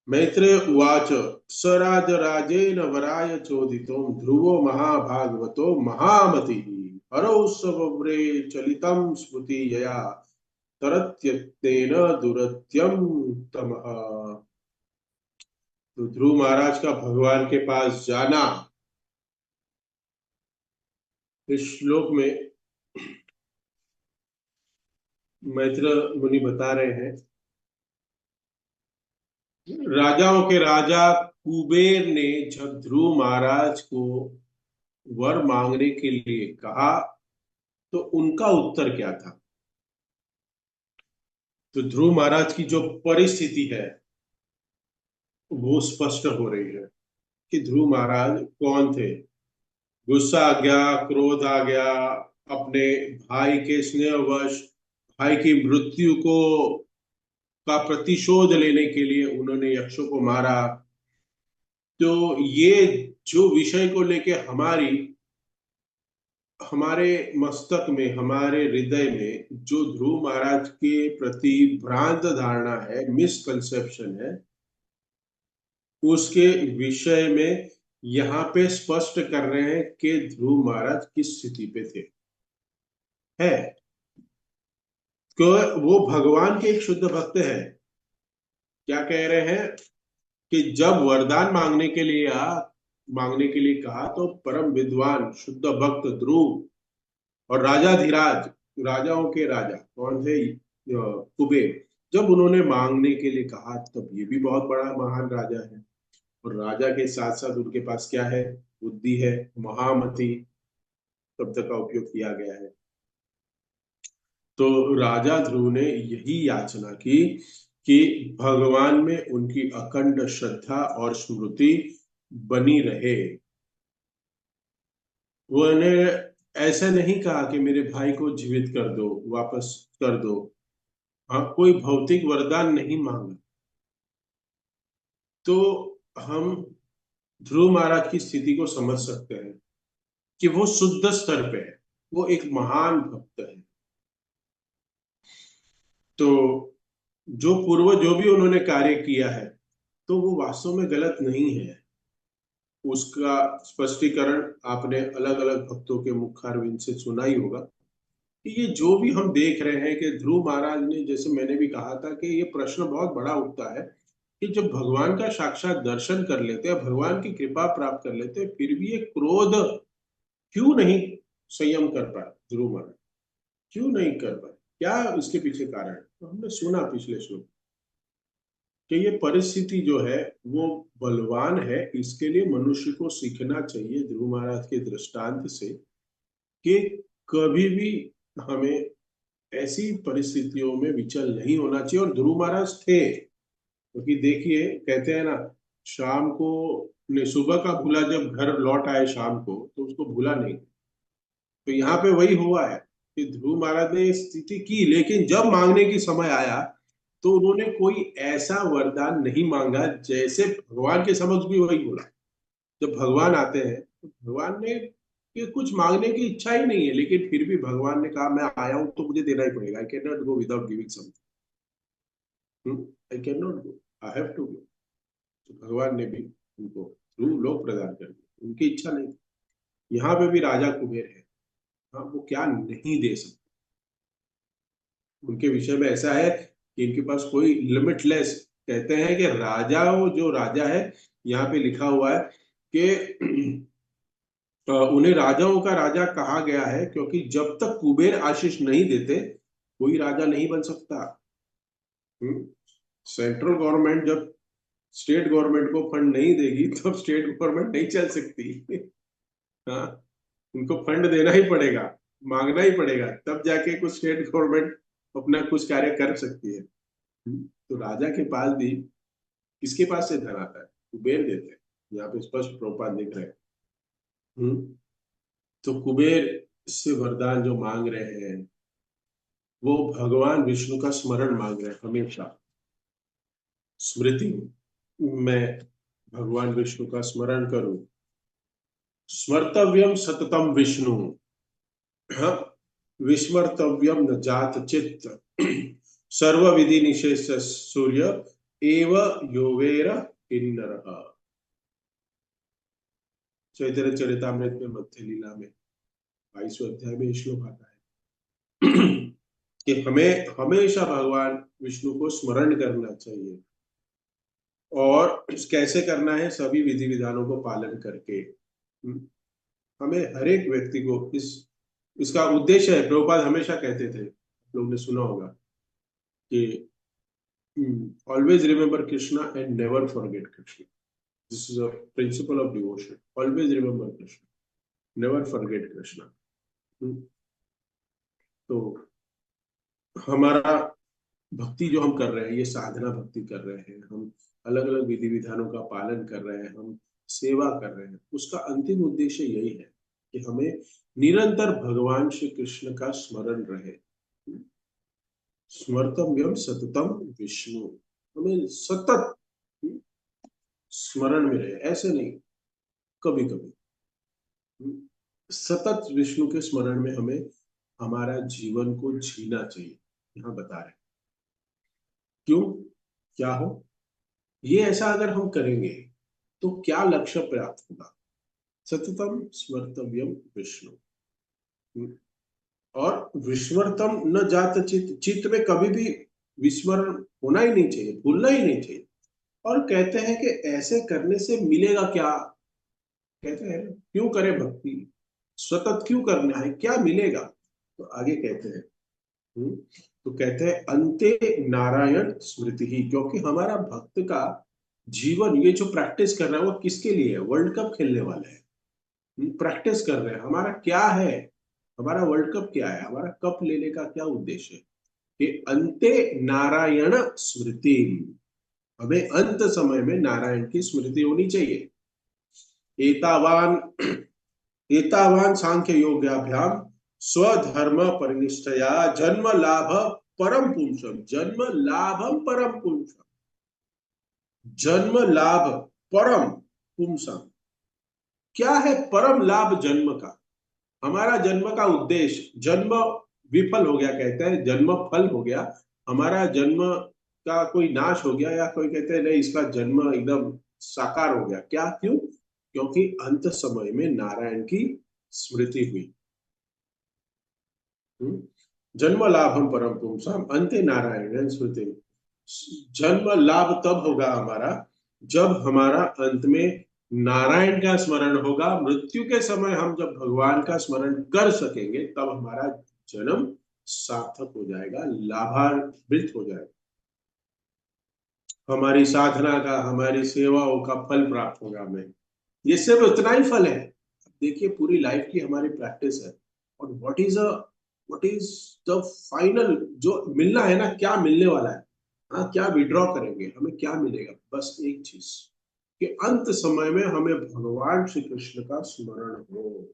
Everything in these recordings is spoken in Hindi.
मैत्रेय उवाच स राजराजेन वराय चोदितो ध्रुवो महाभागवतो महामतिः हरौ स्वव्रे चलितं स्मृति यया तरत्यक्तेन दुरत्यं तमः। तो ध्रुव महाराज का भगवान के पास जाना इस श्लोक में मैत्र मुनि बता रहे हैं। राजाओं के राजा कुबेर ने जब ध्रुव महाराज को वर मांगने के लिए कहा तो उनका उत्तर क्या था। तो ध्रुव महाराज की जो परिस्थिति है वो स्पष्ट हो रही है कि ध्रुव महाराज कौन थे। गुस्सा आ गया, क्रोध आ गया, अपने भाई के स्नेहवश भाई की मृत्यु को का प्रतिशोध लेने के लिए उन्होंने यक्षों को मारा। तो ये जो विषय को लेके हमारे मस्तक में, हमारे हृदय में जो ध्रुव महाराज के प्रति भ्रांत धारणा है, मिसकंसेप्शन है, उसके विषय में यहाँ पे स्पष्ट कर रहे हैं कि ध्रुव महाराज किस स्थिति पे थे। है कि वो भगवान के एक शुद्ध भक्त है। क्या कह रहे हैं कि जब वरदान मांगने के लिए कहा तो परम विद्वान शुद्ध भक्त ध्रुव और राजाधिराज, राजाओं के राजा कौन थे, कुबेर, जब उन्होंने मांगने के लिए कहा तब ये भी बहुत बड़ा महान राजा है। और राजा के साथ साथ उनके पास क्या है, बुद्धि है, महामति शब्द का उपयोग किया गया है। तो राजा ध्रुव ने यही याचना की कि भगवान में उनकी अखंड श्रद्धा और स्मृति बनी रहे। उन्होंने ऐसा नहीं कहा कि मेरे भाई को जीवित कर दो, वापस कर दो। हाँ, कोई भौतिक वरदान नहीं मांगा। तो हम ध्रुव महाराज की स्थिति को समझ सकते हैं कि वो शुद्ध स्तर पे है, वो एक महान भक्त है। तो जो भी उन्होंने कार्य किया है तो वो वास्तव में गलत नहीं है। उसका स्पष्टीकरण आपने अलग अलग भक्तों के मुखारविंद से सुना ही होगा कि ये जो भी हम देख रहे हैं कि ध्रुव महाराज ने, जैसे मैंने भी कहा था कि ये प्रश्न बहुत बड़ा उठता है कि जब भगवान का साक्षात दर्शन कर लेते हैं, भगवान की कृपा प्राप्त कर लेते हैं, फिर भी ये क्रोध क्यों नहीं संयम कर पाए ध्रुव महाराज, क्यों नहीं कर पाए, क्या इसके पीछे कारण है। तो हमने सुना पिछले श्लोक कि ये परिस्थिति जो है वो बलवान है। इसके लिए मनुष्य को सीखना चाहिए ध्रुव महाराज के दृष्टांत से कि कभी भी हमें ऐसी परिस्थितियों में विचल नहीं होना चाहिए। और ध्रुव महाराज थे, क्योंकि देखिए कहते हैं ना, शाम को ने सुबह का भूला, जब घर लौट आए शाम को तो उसको भूला नहीं। तो यहाँ पे वही हुआ है कि ध्रुव महाराज ने स्थिति की, लेकिन जब मांगने की समय आया तो उन्होंने कोई ऐसा वरदान नहीं मांगा जैसे भगवान के समक्ष भी वही बोला। जब भगवान आते हैं तो भगवान ने कि कुछ मांगने की इच्छा ही नहीं है, लेकिन फिर भी भगवान ने कहा मैं आया हूं तो मुझे देना ही पड़ेगा। I can not go without giving something, I can not go, I have to go. तो भगवान ने भी उनको थ्रू लोक प्रदान कर दिया, उनकी इच्छा नहीं थी। यहाँ पे भी राजा कुबेर है, हाँ, वो क्या नहीं दे सकते। उनके विषय में ऐसा है कि इनके पास कोई लिमिटलेस, कहते हैं कि राजा, जो राजा है, यहाँ पे लिखा हुआ है कि उन्हें राजाओं का राजा कहा गया है क्योंकि जब तक कुबेर आशीष नहीं देते कोई राजा नहीं बन सकता। सेंट्रल गवर्नमेंट जब स्टेट गवर्नमेंट को फंड नहीं देगी तब स्टेट गवर्नमेंट नहीं चल सकती। हाँ, उनको फंड देना ही पड़ेगा, मांगना ही पड़ेगा, तब जाके कुछ स्टेट गवर्नमेंट अपना कुछ कार्य कर सकती है। तो राजा के पास भी किसके पास से धन आता है, कुबेर देते हैं। यहाँ पे स्पष्ट प्रोपा दिख रहे हैं। तो कुबेर से वरदान जो मांग रहे हैं वो भगवान विष्णु का स्मरण मांग रहे हैं। हमेशा स्मृति में भगवान विष्णु का स्मरण करूं, स्मर्तव्यम सततम विष्णु, हाँ, विस्मर्तव्यम न जात चित्त, सर्व विधि निशेष सूर्य एव योवेर किन्नरः। चैतन्य चरितामृत में मध्य लीला में 22वें अध्याय में श्लोक आता है कि हमें हमेशा भगवान विष्णु को स्मरण करना चाहिए। और कैसे करना है? सभी विधि विधानों को पालन करके। हमें हर एक व्यक्ति को इसका उद्देश्य है, प्रभुपाद हमेशा कहते थे, लोग ने सुना होगा कि always remember Krishna and never forget Krishna. This is a principle of devotion. Always remember Krishna, never forget Krishna. तो हमारा भक्ति जो हम कर रहे हैं, ये साधना भक्ति कर रहे हैं, हम अलग अलग विधि विधानों का पालन कर रहे हैं, हम सेवा कर रहे हैं, उसका अंतिम उद्देश्य यही है कि हमें निरंतर भगवान श्री कृष्ण का स्मरण रहे। स्मर्तव्यम सततम विष्णु, हमें सतत स्मरण में रहे, ऐसे नहीं कभी कभी। सतत विष्णु के स्मरण में हमें हमारा जीवन को जीना चाहिए। यहाँ बता रहे क्यों, क्या हो ये, ऐसा अगर हम करेंगे तो क्या लक्ष्य प्राप्त होगा? सततम स्मर्तव्यम विष्णु। और विस्मृतम न जात चित्त, चित्त में कभी भी विस्मरण होना ही नहीं चाहिए, भूलना ही नहीं चाहिए। और कहते हैं कि ऐसे करने से मिलेगा क्या? कहते हैं क्यों करें भक्ति, सतत क्यों करना है, क्या मिलेगा? तो आगे कहते हैं तो कहते हैं अंते नारायण स्मृति ही, क्योंकि हमारा भक्त का जीवन ये जो प्रैक्टिस कर रहा है वो किसके लिए है? वर्ल्ड कप खेलने वाले हैं, प्रैक्टिस कर रहे हैं। हमारा क्या है? हमारा वर्ल्ड कप क्या है? हमारा कप लेने का क्या उद्देश्य है? कि अंते नारायण स्मृति, हमें अंत समय में नारायण की स्मृति होनी चाहिए। एतावान एतावान सांख्य योगाभ्याम स्वधर्म परिनिष्ठया जन्म लाभ परम पुरुषम, जन्म लाभम परम पुरुषम, जन्म लाभ परम पुरुषम। क्या है परम लाभ जन्म का? हमारा जन्म का उद्देश्य, जन्म विफल हो गया कहते हैं, जन्म फल हो गया, हमारा जन्म का कोई नाश हो गया, या कोई कहते हैं नहीं इसका जन्म एकदम साकार हो गया। क्या, क्यों? क्योंकि अंत समय में नारायण की स्मृति हुई। जन्म लाभम परम पुरुषम अंते नारायण स्मृति। जन्म लाभ तब होगा हमारा जब हमारा अंत में नारायण का स्मरण होगा। मृत्यु के समय हम जब भगवान का स्मरण कर सकेंगे तब हमारा जन्म सार्थक हो जाएगा, लाभान्वित हो जाएगा, हमारी साधना का, हमारी सेवाओं का फल प्राप्त होगा हमें। ये सिर्फ उतना ही फल है। देखिए पूरी लाइफ की हमारी प्रैक्टिस है। और व्हाट इज द फाइनल जो मिलना है ना, क्या मिलने वाला है? हाँ, क्या विड्रॉ करेंगे, हमें क्या मिलेगा? बस एक चीज कि अंत समय में हमें भगवान श्री कृष्ण का स्मरण हो।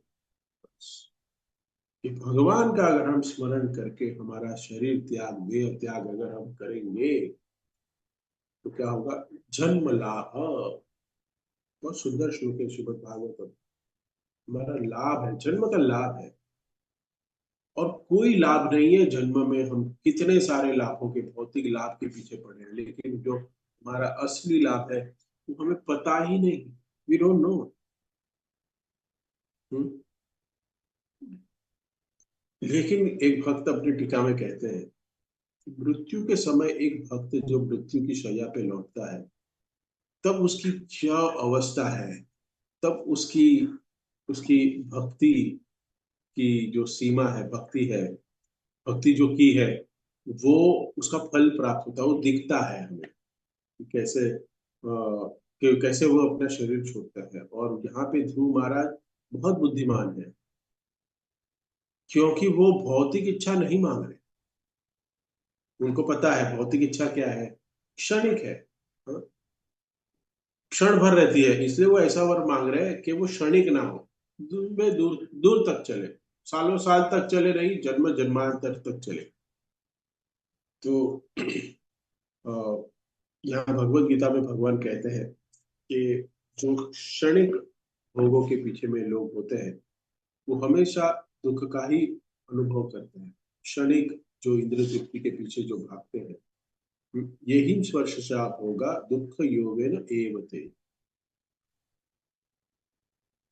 कि भगवान का अगर हम स्मरण करके हमारा शरीर त्याग, देह त्याग अगर हम करेंगे तो क्या होगा? जन्म लाभ, बहुत सुंदर श्लोक है श्रीमद् भागवतम। हमारा लाभ है, जन्म का लाभ है। और कोई लाभ नहीं है जन्म में, हम कितने सारे लाभों के, भौतिक लाभ के पीछे पड़े हैं, लेकिन जो हमारा असली लाभ है वो हमें पता ही नहीं। We don't know. लेकिन एक भक्त अपनी टीका में कहते हैं मृत्यु के समय एक भक्त जो मृत्यु की शैया पे लौटता है तब उसकी क्या अवस्था है, तब उसकी उसकी भक्ति की जो सीमा है, भक्ति है, भक्ति जो की है वो, उसका फल प्राप्त होता है, वो दिखता है हमें कि कैसे कि कैसे वो अपना शरीर छोड़ता है। और यहाँ पे ध्रुव महाराज बहुत बुद्धिमान है, क्योंकि वो भौतिक इच्छा नहीं मांग रहे। उनको पता है भौतिक इच्छा क्या है, क्षणिक है, हाँ? क्षण भर रहती है, इसलिए वो ऐसा वर मांग रहे हैं कि वो क्षणिक ना हो, दूर दूर तक चले, सालों साल तक चले, नहीं जन्म जन्मांतर तक चले। तो यहाँ भगवत गीता में भगवान कहते हैं कि जो क्षणिक भोगों के पीछे में लोग होते हैं वो हमेशा दुख का ही अनुभव करते हैं। क्षणिक जो इंद्रिय तृप्ति के पीछे जो भागते हैं यही स्पर्श शाप होगा दुख योगेन एवते।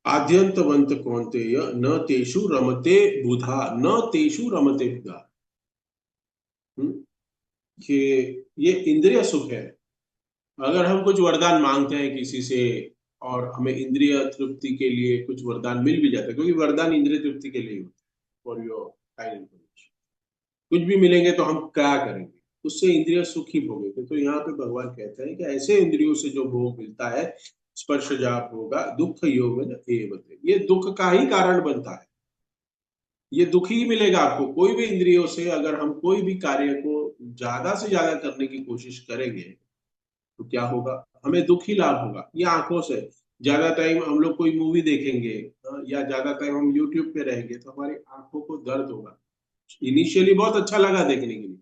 आद्यंतवंत कौन्तेय न तेषु रमते बुधा, न तेषु रमते बुधा। हम्म, कि ये इंद्रिय सुख है। अगर हम कुछ वरदान मांगते हैं किसी से और हमें इंद्रिय तृप्ति के लिए कुछ वरदान मिल भी जाता है, क्योंकि वरदान इंद्रिय तृप्ति के लिए होते हैं, फॉर योर काइंड इन्फॉर्मेशन। कुछ भी मिलेंगे तो हम क्या करेंगे, उससे इंद्रिय सुख ही भोगेंगे। तो यहाँ पे भगवान कहते हैं कि ऐसे इंद्रियों से जो भोग मिलता है, स्पर्श जाप होगा दुख योग एवते, ये दुख का ही कारण बनता है। ये दुख ही मिलेगा आपको। कोई भी इंद्रियों से अगर हम कोई भी कार्य को ज्यादा से ज्यादा करने की कोशिश करेंगे तो क्या होगा, हमें दुख ही लाभ होगा। ये आंखों से ज्यादा टाइम हम लोग कोई मूवी देखेंगे, या ज्यादा टाइम हम यूट्यूब पे रहेंगे तो हमारी आंखों को दर्द होगा। इनिशियली बहुत अच्छा लगा देखने के लिए,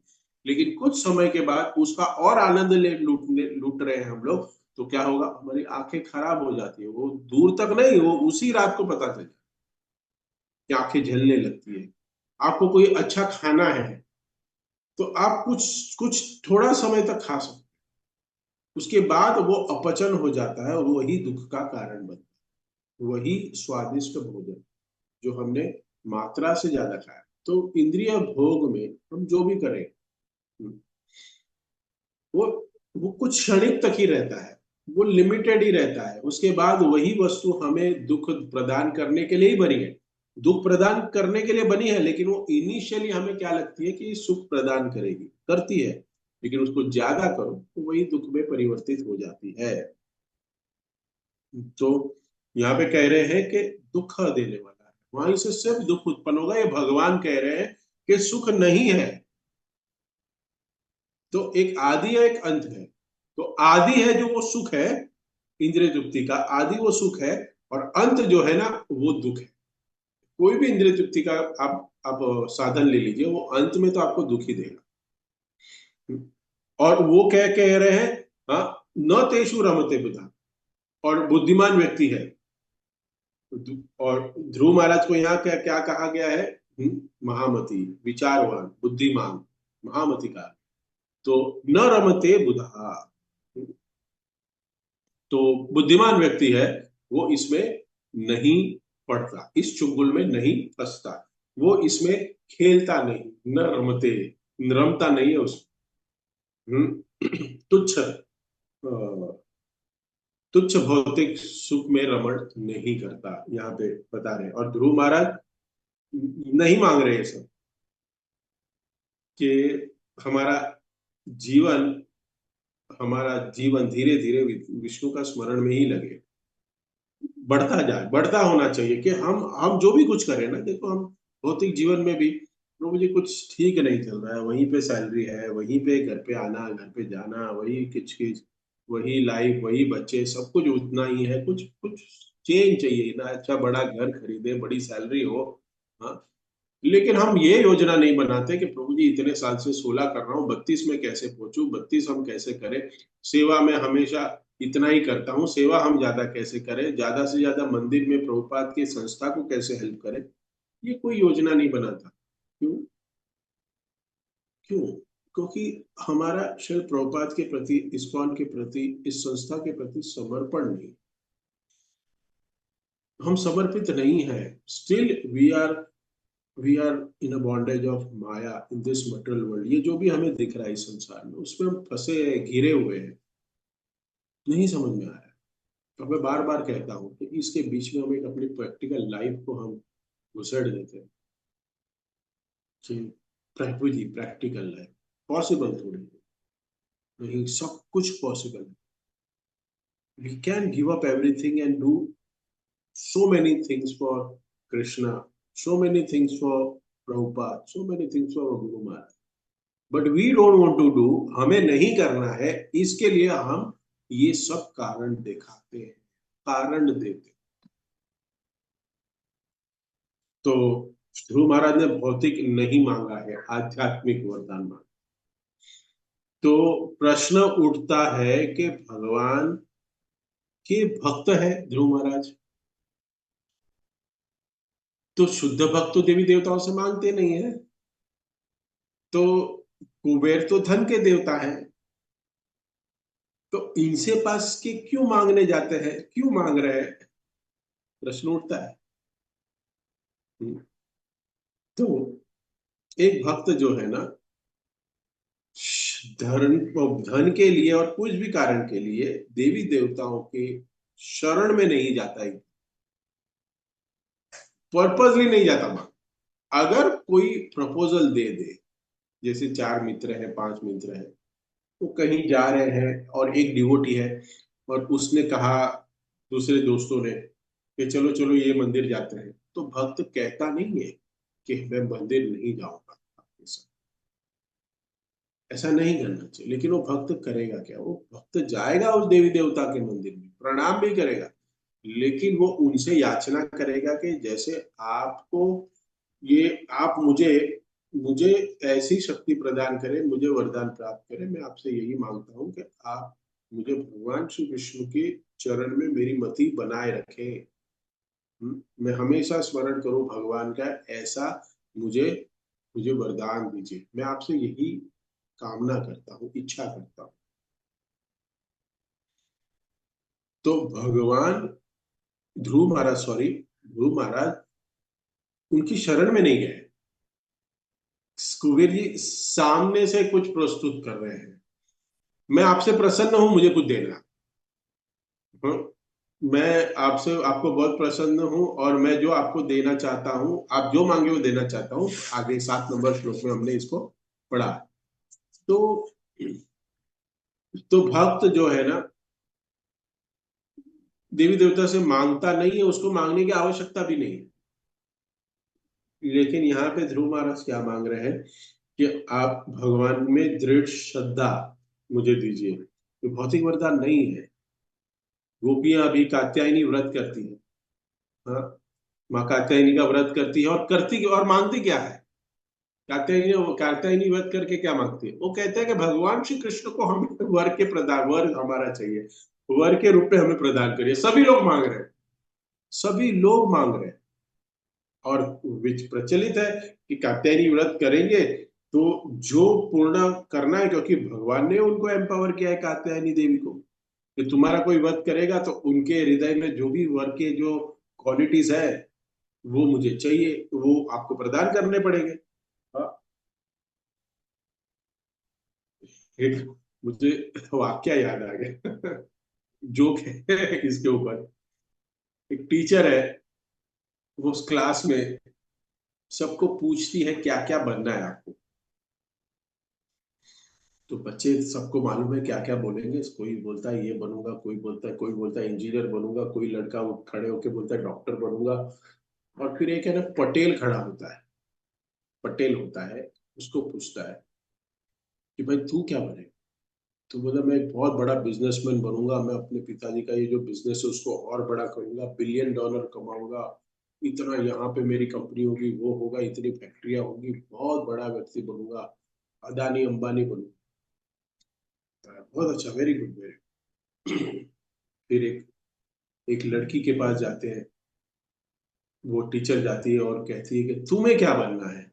लेकिन कुछ समय के बाद उसका और आनंद ले लूट रहे हैं हम लोग, तो क्या होगा, हमारी आंखें खराब हो जाती है। वो दूर तक नहीं, वो उसी रात को पता चल जाता है कि आंखें झलने लगती है। आपको कोई अच्छा खाना है तो आप कुछ कुछ थोड़ा समय तक खा सकते, उसके बाद वो अपचन हो जाता है और वही दुख का कारण बनता है। वही स्वादिष्ट भोजन जो हमने मात्रा से ज्यादा खाया। तो इंद्रिय भोग में हम जो भी करें, वो वो कुछ क्षणिक तक ही रहता है, वो लिमिटेड ही रहता है। उसके बाद वही वस्तु हमें दुख प्रदान करने के लिए ही बनी है। दुख प्रदान करने के लिए बनी है, लेकिन वो इनिशियली हमें क्या लगती है कि सुख प्रदान करेगी, करती है, लेकिन उसको ज्यादा करो तो वही दुख में परिवर्तित हो जाती है। तो यहाँ पे कह रहे हैं कि दुख देने वाला है, वहीं से सिर्फ दुख उत्पन्न होगा। ये भगवान कह रहे हैं कि सुख नहीं है। तो एक आदि है, एक अंत है। तो आदि है जो वो सुख है, इंद्रिय तृप्ति का आदि वो सुख है, और अंत जो है ना वो दुख है। कोई भी इंद्रिय तृप्ति का आप साधन ले लीजिए, वो अंत में तो आपको दुख ही देगा। और वो कह रहे हैं, हाँ, न तेषु रमते बुधा, और बुद्धिमान व्यक्ति है। और ध्रुव महाराज को यहाँ क्या क्या कहा गया है, महामति, विचारवान, बुद्धिमान, महामति का। तो न रमते बुधा, तो बुद्धिमान व्यक्ति है वो इसमें नहीं पड़ता, इस चुंगल में नहीं फंसता, वो इसमें खेलता नहीं। न रमते, रमता नहीं है तुच्छ तुच्छ भौतिक सुख में रमण नहीं करता, यहाँ पे बता रहे हैं। और ध्रुव महाराज नहीं मांग रहे हैं सब कि हमारा जीवन हमारा जीवन धीरे धीरे विष्णु का स्मरण में ही लगे, बढ़ता जाए, बढ़ता होना चाहिए। कि हम जो भी कुछ करें ना, देखो हम भौतिक जीवन में भी, तो मुझे कुछ ठीक नहीं चल रहा है, वहीं पे सैलरी है, वहीं पे घर पे आना, घर पे जाना, वही किचकिच, वही लाइफ, वही बच्चे, सब कुछ उतना ही है। कुछ कुछ चेंज चाहिए ना, अच्छा बड़ा घर खरीदे, बड़ी सैलरी हो। हाँ, लेकिन हम ये योजना नहीं बनाते कि प्रभु जी इतने साल से 16 कर रहा हूँ, 32 में कैसे पहुंचूं, 32 हम कैसे करें, सेवा में हमेशा इतना ही करता हूँ, सेवा हम ज्यादा कैसे करें, ज्यादा से ज्यादा मंदिर में प्रभुपाद की संस्था को कैसे हेल्प करें। ये कोई योजना नहीं बनाता। क्यों? क्यों? क्योंकि हमारा श्री प्रभुपाद के प्रति, इस्कॉन के प्रति, इस संस्था के प्रति समर्पण नहीं, हम समर्पित नहीं है। Still we are in a bondage of maya in this material world. ये जो भी हमें दिख रहा है इस संसार में, उसमें हम फंसे हैं, घिरे हुए हैं, नहीं समझ में आ रहा है। तो मैं बार बार कहता हूँ कि इसके बीच में हम एक अपनी प्रैक्टिकल लाइफ को हम घुसेड़ देते हैं कि Prabhu ji practical life possible थोड़ी है। नहीं, सब कुछ पॉसिबल है। We can give up everything and do so many things for Krishna, so many things for Prabhupada, so many things for Guru Maharaj. But we don't want to do, हमें नहीं करना है, इसके लिए हम ये सब कारण दिखाते हैं, कारण देते। तो ध्रुव महाराज ने भौतिक नहीं मांगा है, आध्यात्मिक वरदान मांगा। तो प्रश्न उठता है कि भगवान के भक्त है ध्रुव महाराज, तो शुद्ध भक्त तो देवी देवताओं से मांगते नहीं है। तो कुबेर तो धन के देवता है, तो इनसे पास के क्यों मांगने जाते हैं, क्यों मांग रहे हैं, प्रश्न उठता है। हम्म। तो एक भक्त जो है ना, धन धन के लिए और कुछ भी कारण के लिए देवी देवताओं के शरण में नहीं जाता है, पर्पजली नहीं जाता वहां। अगर कोई प्रपोजल दे दे, जैसे चार मित्र हैं, पांच मित्र हैं, वो कहीं जा रहे हैं और एक डिवोटी है, और उसने कहा दूसरे दोस्तों ने कि चलो चलो ये मंदिर जाते हैं, तो भक्त कहता नहीं है कि मैं मंदिर नहीं जाऊंगा आपके साथ। ऐसा नहीं करना चाहिए। लेकिन वो भक्त करेगा क्या, वो भक्त जाएगा उस देवी देवता के मंदिर में, प्रणाम भी करेगा, लेकिन वो उनसे याचना करेगा कि जैसे आपको ये, आप मुझे मुझे ऐसी शक्ति प्रदान करें, मुझे वरदान प्राप्त करें, मैं आपसे यही मांगता हूँ कि आप मुझे भगवान श्री विष्णु के चरण में मेरी मति बनाए रखें। मैं हमेशा स्मरण करूं भगवान का, ऐसा मुझे मुझे वरदान दीजिए, मैं आपसे यही कामना करता हूँ, इच्छा करता हूँ। तो भगवान ध्रुव महाराज उनकी शरण में नहीं गए। कुबेर जी सामने से कुछ प्रस्तुत कर रहे हैं, मैं आपसे प्रसन्न हूं, मुझे कुछ देना। हाँ, मैं आपसे आपको बहुत प्रसन्न हूं, और मैं जो आपको देना चाहता हूं, आप जो मांगे वो देना चाहता हूं। आगे 7 नंबर श्लोक में हमने इसको पढ़ा। तो भक्त जो है ना, देवी देवता से मांगता नहीं है, उसको मांगने की आवश्यकता भी नहीं है। लेकिन यहाँ पे ध्रुव महाराज क्या मांग रहे हैं कि आप भगवान में दृढ़ श्रद्धा मुझे दीजिए। ये भौतिक वरदान नहीं है। गोपियां अभी कात्यायनी व्रत करती है। हाँ, माँ कात्यायनी का व्रत करती है, और करती और मांगती क्या है। कात्यायनी व्रत करके क्या मांगती है, वो कहते हैं कि भगवान श्री कृष्ण को हमें वर के प्रदान, वर हमारा चाहिए, वर के रूप में हमें प्रदान करिए। सभी लोग मांग रहे हैं, सभी लोग मांग रहे हैं। और विच प्रचलित है कि कात्यायनी व्रत करेंगे तो जो पूर्ण करना है, क्योंकि भगवान ने उनको एम्पावर किया है कात्यायनी देवी को, कि तुम्हारा कोई व्रत करेगा तो उनके हृदय में जो भी वर के जो क्वालिटीज है वो मुझे चाहिए, वो आपको प्रदान करने पड़ेंगे। हाँ, एक मुझे वाक्य याद आ गया, जोक है इसके ऊपर। एक टीचर है, वो उस क्लास में सबको पूछती है क्या क्या बनना है आपको। तो बच्चे सबको मालूम है क्या क्या बोलेंगे, कोई बोलता है ये बनूंगा, कोई बोलता है इंजीनियर बनूंगा, कोई लड़का खड़े होके बोलता है डॉक्टर बनूंगा। और फिर एक है ना पटेल खड़ा होता है, पटेल होता है, उसको पूछता है कि भाई तू क्या बनेगा। तो बोला मैं एक बहुत बड़ा बिजनेसमैन बनूंगा, मैं अपने पिताजी का ये जो बिजनेस है उसको और बड़ा करूंगा, $1 बिलियन कमाऊंगा, इतना यहाँ पे मेरी कंपनी होगी, वो होगा, इतनी फैक्ट्रियां होगी, बहुत बड़ा व्यक्ति बनूंगा, अदानी अंबानी बनूंगा। बहुत अच्छा, वेरी गुड, वेरी। फिर एक लड़की के पास जाते हैं, वो टीचर जाती है और कहती है कि तुम्हें क्या बनना है।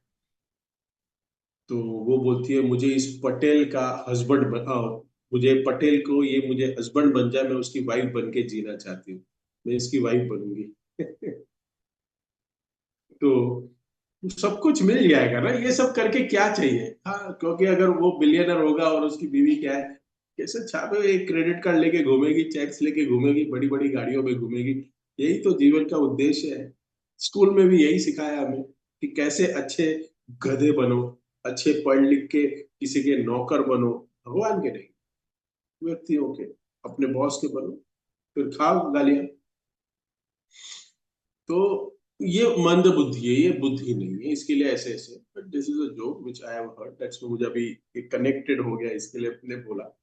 तो वो बोलती है मुझे इस पटेल का हस्बैंड बनाओ, मुझे पटेल को ये मुझे हस्बैंड बन जाए, मैं उसकी वाइफ बन के जीना चाहती हूँ, मैं इसकी वाइफ बनूंगी। तो सब कुछ मिल जाएगा ना, ये सब करके क्या चाहिए। हाँ, क्योंकि अगर वो बिलियनर होगा और उसकी बीवी क्या है, कैसे छापे एक क्रेडिट कार्ड लेके घूमेगी, चेक्स लेके घूमेगी, बड़ी बड़ी गाड़ियों में घूमेगी। यही तो जीवन का उद्देश्य है। स्कूल में भी यही सिखाया हमें कि कैसे अच्छे गधे बनो, अच्छे पढ़ लिख के किसी के नौकर बनो, भगवान के नहीं, व्यक्तियों के, अपने बॉस के बनो, फिर खाओ गालियां। तो ये मंद बुद्धि है, ये बुद्धि नहीं है, इसके लिए ऐसे ऐसे, but this is a joke which I have heard, that's मुझे अभी कनेक्टेड हो गया, इसके लिए मैंने बोला।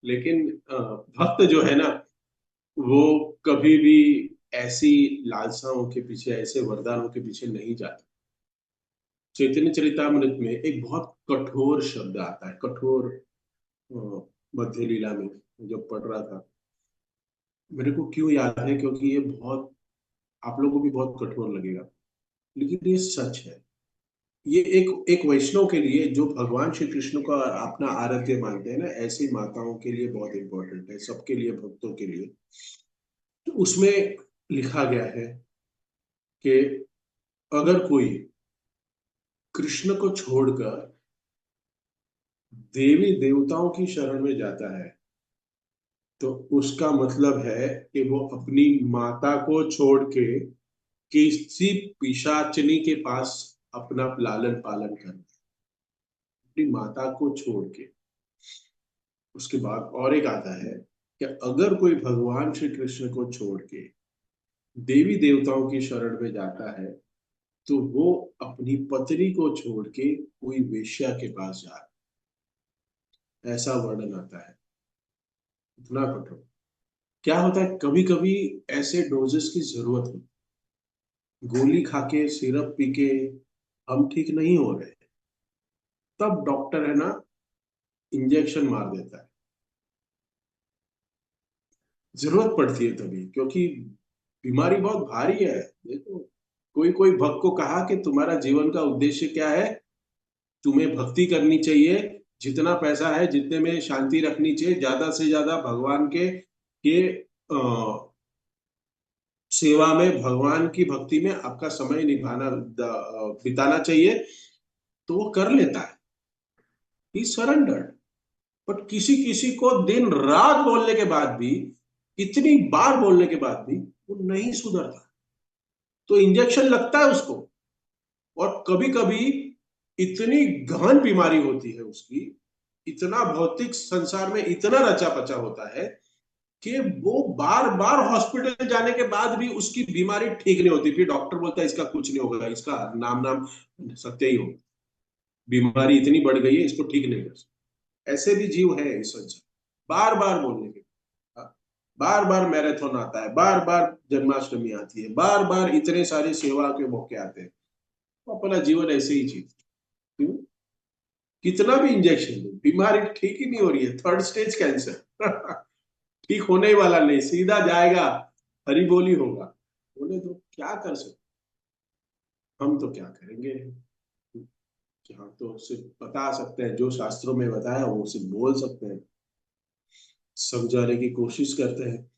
लेकिन भक्त जो है ना, वो कभी भी ऐसी लालसाओं के पीछे, ऐसे वरदानों के पीछे नहीं जाता। चैतन्य चरितामृत में एक बहुत कठोर शब्द आता है, कठोर, मध्य लीला में जब पढ़ रहा था, मेरे को क्यों याद है, क्योंकि ये बहुत, आप लोगों को भी बहुत कठोर लगेगा, लेकिन ये सच है। ये एक एक वैष्णव के लिए जो भगवान श्री कृष्ण को अपना आराध्य मानते हैं ना, ऐसी माताओं के लिए बहुत इंपॉर्टेंट है, सबके लिए, भक्तों के लिए। तो उसमें लिखा गया है कि अगर कोई कृष्ण को छोड़कर देवी देवताओं की शरण में जाता है, तो उसका मतलब है कि वो अपनी माता को छोड़ के किसी पिशाचनी के पास अपना लालन पालन कर रहा है, अपनी माता को छोड़ के। उसके बाद और एक आता है कि अगर कोई भगवान श्री कृष्ण को छोड़ के देवी देवताओं की शरण में जाता है, तो वो अपनी पत्नी को छोड़ के कोई वेश्या के पास जा रहा है, ऐसा वर्णन आता है। इतना कठोर। क्या होता है, कभी कभी ऐसे डोजेस की जरूरत होती है। गोली खा के, सिरप पी के हम ठीक नहीं हो रहे, तब डॉक्टर है ना, इंजेक्शन मार देता है। जरूरत पड़ती है तभी, क्योंकि बीमारी बहुत भारी है। देखो, कोई कोई भक्त को कहा कि तुम्हारा जीवन का उद्देश्य क्या है, तुम्हें भक्ति करनी चाहिए, जितना पैसा है जितने में शांति रखनी चाहिए, ज्यादा से ज्यादा भगवान के सेवा में, भगवान की भक्ति में आपका समय बिताना चाहिए, तो वो कर लेता है। ही सरेंडर्ड। बट किसी किसी को दिन रात बोलने के बाद भी, इतनी बार बोलने के बाद भी वो नहीं सुधरता, तो इंजेक्शन लगता है उसको। और कभी कभी इतनी गहन बीमारी होती है उसकी, इतना भौतिक संसार में इतना रचा पचा होता है कि वो बार बार हॉस्पिटल जाने के बाद भी उसकी बीमारी ठीक नहीं होती। फिर डॉक्टर बोलता है इसका कुछ नहीं होगा, इसका नाम नाम सत्य ही होगा, बीमारी इतनी बढ़ गई है, इसको ठीक नहीं कर सकते। ऐसे भी जीव है इस संसार। बार बार बोलने के, बार बार मैराथन आता है, बार बार जन्माष्टमी आती है, बार बार इतने सारे सेवा के मौके आते हैं, तो अपना जीवन ऐसे ही जीते। क्यों? कितना भी इंजेक्शन दो, बीमारी ठीक ही नहीं हो रही है, थर्ड स्टेज कैंसर। ठीक होने ही वाला नहीं, सीधा जाएगा, हरी बोली होगा। बोले तो क्या कर सकते, हम तो क्या करेंगे। कि हम तो सिर्फ बता सकते हैं, जो शास्त्रों में बताया वो सिर्फ बोल सकते हैं, समझाने की कोशिश करते हैं।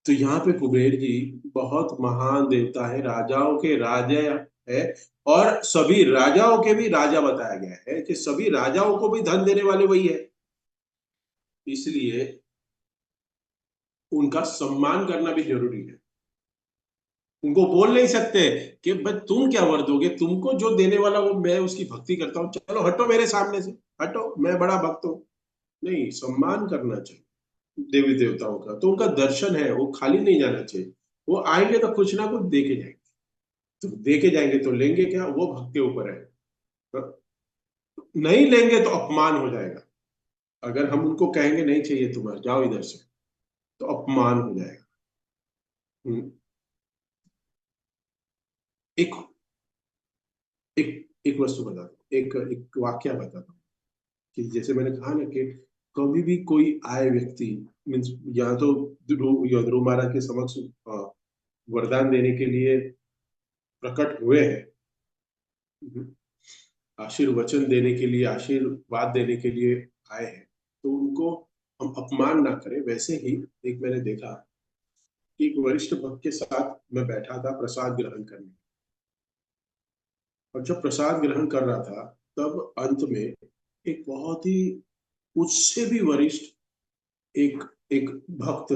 तो यहाँ पे कुबेर जी बहुत महान देवता है, राजाओं के राजा है, और सभी राजाओं के भी राजा बताया गया है कि सभी राजाओं को भी धन देने वाले वही है। इसलिए उनका सम्मान करना भी जरूरी है। उनको बोल नहीं सकते कि भाई तुम क्या वर दोगे, तुमको जो देने वाला वो, मैं उसकी भक्ति करता हूँ, चलो हटो मेरे सामने से, हटो, मैं बड़ा भक्त हूँ। नहीं, सम्मान करना चाहिए देवी देवताओं का। तो उनका दर्शन है, वो खाली नहीं जाना चाहिए। वो आएंगे तो कुछ ना कुछ दे के जाएंगे, तो दे के जाएंगे, तो लेंगे क्या, वो भक्त के ऊपर है। तो नहीं लेंगे तो अपमान हो जाएगा। अगर हम उनको कहेंगे नहीं चाहिए तुम्हारे, जाओ इधर से, तो अपमान हो जाएगा। हम्म, एक एक एक वस्तु बताता हूँ, एक एक वाक्य बताता हूँ। कि जैसे मैंने कहा ना कि कभी भी कोई आए व्यक्ति, मीन्स या तो ध्रुव महाराज के समक्ष वरदान देने के लिए प्रकट हुए हैं, आशीर्वचन देने के लिए, आशीर्वाद देने के लिए आए हैं, तो उनको हम अपमान ना करें। वैसे ही एक मैंने देखा कि एक वरिष्ठ भक्त के साथ मैं बैठा था प्रसाद ग्रहण करने, और जब प्रसाद ग्रहण कर रहा था, तब अंत में एक बहुत ही उससे भी वरिष्ठ एक एक भक्त,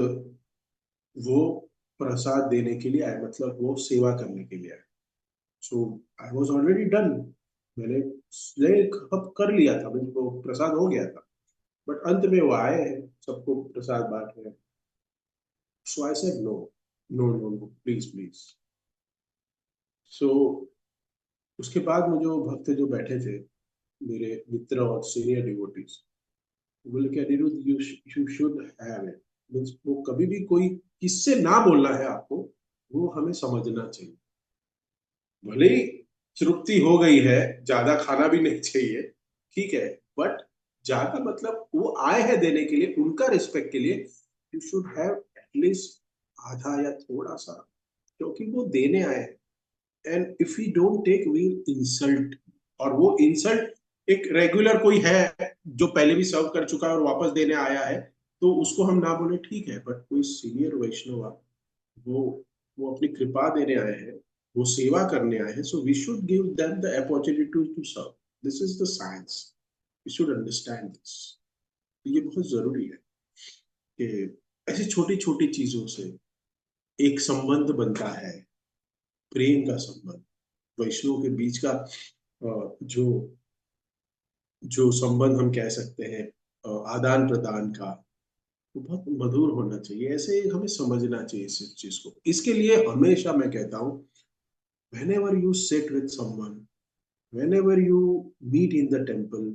वो प्रसाद देने के लिए आए, मतलब वो सेवा करने के लिए आए। सो आई वॉज ऑलरेडी डन, मैंने कब कर लिया था, मेरे को प्रसाद हो गया था। बट अंत में वो आए हैं, सबको प्रसाद बांट रहे हैं। So I said no, no no no, please please. So उसके बाद में जो भक्त जो बैठे थे, मेरे मित्र और सीनियर डिवोटीज, बोले कि Aniruddha, you should have it. Means वो कभी भी कोई किससे ना बोलना है आपको, वो हमें समझना चाहिए। भले ही तृप्ति हो गई है, ज्यादा खाना भी नहीं चाहिए, ठीक है, बट ज्यादा मतलब वो आए हैं देने के लिए, उनका रिस्पेक्ट के लिए यू शुड हैव एटलीस्ट आधा या थोड़ा सा, क्योंकि वो देने आए हैं। And if we don't take we insult, और वो इंसल्ट एक रेगुलर कोई है जो पहले भी सर्व कर चुका है और वापस देने आया है, तो उसको हम ना बोले ठीक है, बट कोई सीनियर वैष्णव वो वो अपनी कृपा देने आए हैं, वो सेवा करने आए हैं, so we should give them the opportunity to serve. This is the science, we should understand this. ये बहुत जरूरी है कि ऐसी छोटी छोटी चीजों से एक संबंध बनता है, प्रेम का संबंध, वैष्णव के बीच का जो जो संबंध हम कह सकते हैं, आदान प्रदान का, वो बहुत मधुर होना चाहिए। ऐसे हमें समझना चाहिए इस चीज को। इसके लिए हमेशा मैं कहता हूँ, whenever you sit with someone, whenever you meet in the temple,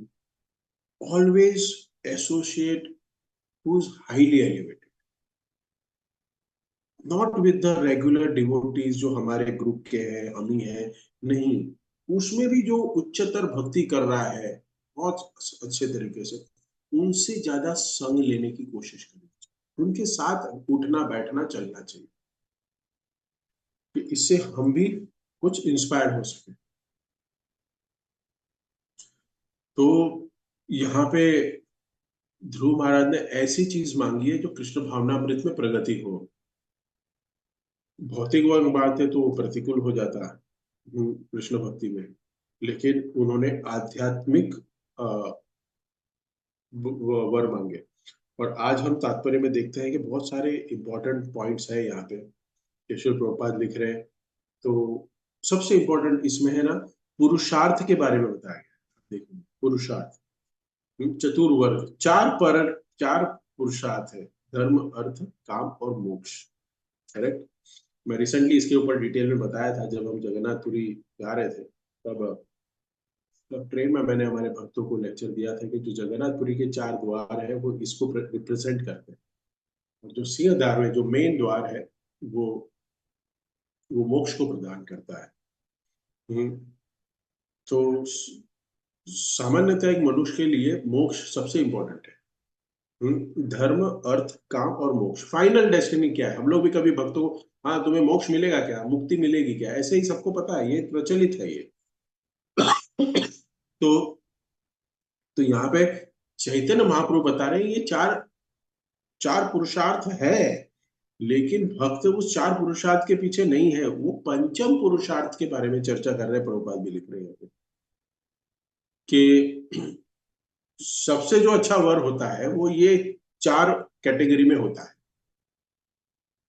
always associate who's highly elevated, not with the regular devotees जो हमारे ग्रुप के हैं, हम ही हैं, नहीं, उसमें भी जो उच्चतर भक्ति कर रहा है बहुत अच्छे तरीके से, उनसे ज्यादा संग लेने की कोशिश करें, उनके साथ उठना बैठना चलना चाहिए, कि इससे हम भी कुछ इंस्पायर हो सके। तो यहाँ पे ध्रुव महाराज ने ऐसी चीज मांगी है जो कृष्ण भावनामृत में प्रगति हो। भौतिक बात है तो वो प्रतिकूल हो जाता है कृष्ण भक्ति में, लेकिन उन्होंने आध्यात्मिक वर मांगे। और आज हम तात्पर्य में देखते हैं कि बहुत सारे इंपॉर्टेंट पॉइंट्स है यहाँ पे, केशव प्रभुपाद लिख रहे हैं। तो सबसे इंपॉर्टेंट इसमें है ना, पुरुषार्थ के बारे में बताया गया। देखो, पुरुषार्थ, चतुर्वर्ग, चार पुरुषार्थ है, धर्म अर्थ काम और मोक्ष, करेक्ट। मैं रिसेंटली इसके ऊपर डिटेल में बताया था जब हम जगन्नाथपुरी जा रहे थे, तब तब ट्रेन में मैंने हमारे भक्तों को लेक्चर दिया था कि जो जगन्नाथपुरी के चार द्वार है वो इसको रिप्रेजेंट करते हैं, और जो सिंह द्वार में जो मेन द्वार है वो वो मोक्ष को प्रदान करता है। हम्म, तो सामान्यतः एक मनुष्य के लिए मोक्ष सबसे इंपॉर्टेंट है। धर्म अर्थ काम और मोक्ष, फाइनल डेस्टिनी क्या है, हम लोग भी कभी भक्तों को, हाँ तुम्हें मोक्ष मिलेगा क्या, मुक्ति मिलेगी क्या, ऐसे ही सबको पता है, ये प्रचलित है ये। तो तो यहाँ पे चैतन्य महाप्रभु बता रहे हैं ये चार चार पुरुषार्थ है, लेकिन भक्त उस चार पुरुषार्थ के पीछे नहीं है, वो पंचम पुरुषार्थ के बारे में चर्चा कर रहे हैं। प्रभुपाद भी लिख रहे हैं कि सबसे जो अच्छा वर होता है वो ये चार कैटेगरी में होता है,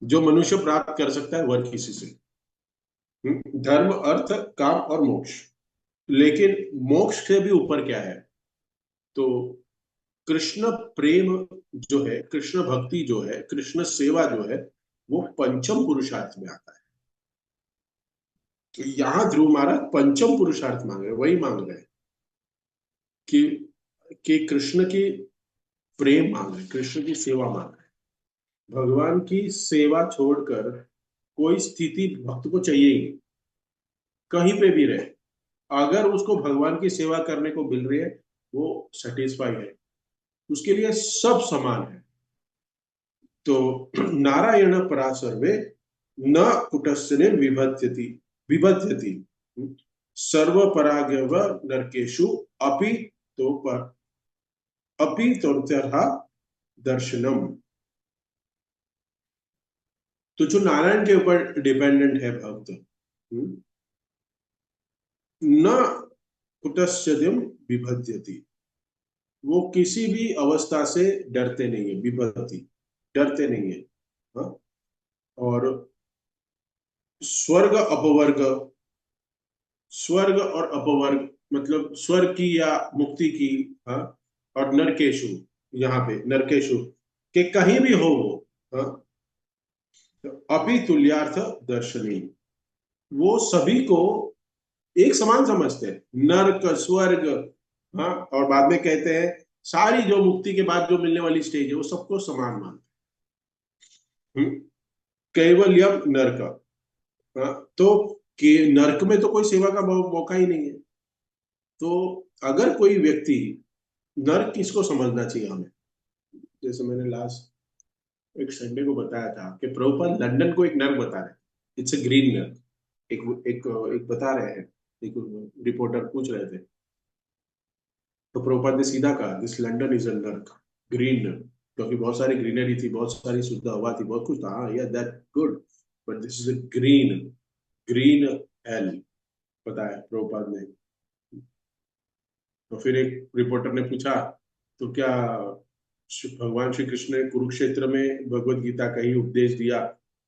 जो मनुष्य प्राप्त कर सकता है वर किसी से, धर्म अर्थ काम और मोक्ष। लेकिन मोक्ष से भी ऊपर क्या है, तो कृष्ण प्रेम जो है, कृष्ण भक्ति जो है, कृष्ण सेवा जो है, वो पंचम पुरुषार्थ में आता है। तो यहाँ ध्रुव महाराज पंचम पुरुषार्थ मांग रहे हैं, वही मांग रहे हैं कि कृष्ण की प्रेम मांग रहे हैं, कृष्ण की सेवा मांग रहे हैं। भगवान की सेवा छोड़कर कोई स्थिति भक्त को चाहिए ही नहीं, कहीं पे भी रहे, अगर उसको भगवान की सेवा करने को मिल रही है वो सेटिस्फाई है, उसके लिए सब समान है। तो नारायण परा सर्वे न कुटस्थने विभज्यति विभज्यति सर्व परागव नरकेशु अपि तो पर अपि तोर्त्यर्हा दर्शनम। तो जो नारायण के ऊपर डिपेंडेंट है भक्त, न कुटस्थ्यम विभज्यति, वो किसी भी अवस्था से डरते नहीं है, विभक्ति, डरते नहीं है। हाँ? और स्वर्ग अपवर्ग, स्वर्ग और अपवर्ग मतलब स्वर्ग की या मुक्ति की, हाँ, और नरकेशु, यहाँ पे नरकेशु के कहीं भी हो वो, हाँ, तो अभी तुल्यार्थ दर्शनी, वो सभी को एक समान समझते हैं, नरक स्वर्ग, हाँ, और बाद में कहते हैं सारी जो मुक्ति के बाद जो मिलने वाली स्टेज है वो सबको समान मानते हैं। कैवल्यम नरक, हाँ, तो कि नरक में तो कोई सेवा का मौका ही नहीं है। तो अगर कोई व्यक्ति, नर्क किसको समझना चाहिए हमें, जैसे मैंने लास्ट एक संडे को बताया था कि प्रभुपाद लंदन को एक नर्क बता रहे, इट्स अ ग्रीन नर्क, एक बता रहे हैं, एक रिपोर्टर पूछ रहे थे, तो प्रभुपाद ने सीधा कहा, this London is under green, क्योंकि बहुत सारी ग्रीनरी थी, बहुत सारी शुद्ध हवा थी, बहुत कुछ था, हाँ या that good, but this is a green, green hello, बताया प्रभुपाद ने। तो फिर एक रिपोर्टर ने पूछा, तो क्या भगवान श्री कृष्ण ने कुरुक्षेत्र में भगवत गीता का ही उपदेश दिया,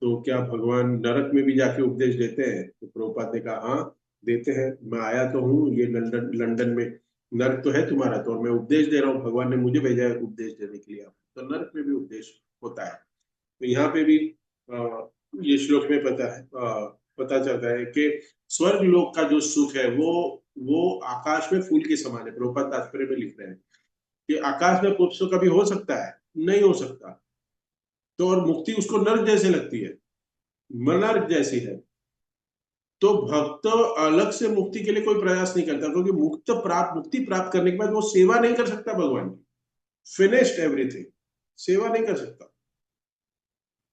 तो क्या भगवान नरक में भी जाके उपदेश देते हैं? तो प्रभुपाद ने कहा, हाँ देते हैं, मैं आया तो हूँ ये लंदन लंदन में, नरक तो है तुम्हारा, तो मैं उपदेश दे रहा हूँ, भगवान ने मुझे भेजा है उपदेश देने के लिए, तो नरक में भी उपदेश होता है। तो यहाँ पे भी ये श्लोक में पता चलता है कि स्वर्ग लोक का जो सुख है वो आकाश में फूल के समान है। प्रभुपाद तात्पर्य में लिख रहे हैं कि आकाश में पुष्प कभी हो सकता है? नहीं हो सकता। तो और मुक्ति उसको नर्क जैसे लगती है, नर्क जैसी है। तो भक्त अलग से मुक्ति के लिए कोई प्रयास नहीं करता, क्योंकि मुक्ति प्राप्त करने के बाद वो सेवा नहीं कर सकता भगवान की, फिनिश्ड एवरीथिंग, सेवा नहीं कर सकता।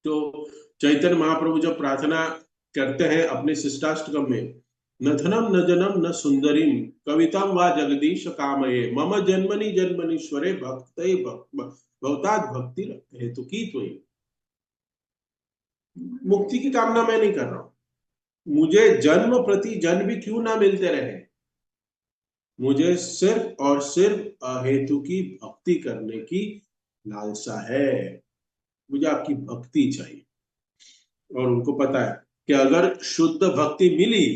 तो चैतन्य महाप्रभु जब प्रार्थना करते हैं अपने शिष्टाष्टकम में, न धनम न जनम न सुंदरीम कविताम वा जगदीश कामये मम जन्मनि जन्मनीश्वरे भक्तात् भक्ति हेतु की तो, मुक्ति की कामना मैं नहीं कर रहा हूं, मुझे जन्म प्रति जन्म भी क्यों ना मिलते रहे, मुझे सिर्फ और सिर्फ अहेतु की भक्ति करने की लालसा है, मुझे आपकी भक्ति चाहिए। और उनको पता है कि अगर शुद्ध भक्ति मिली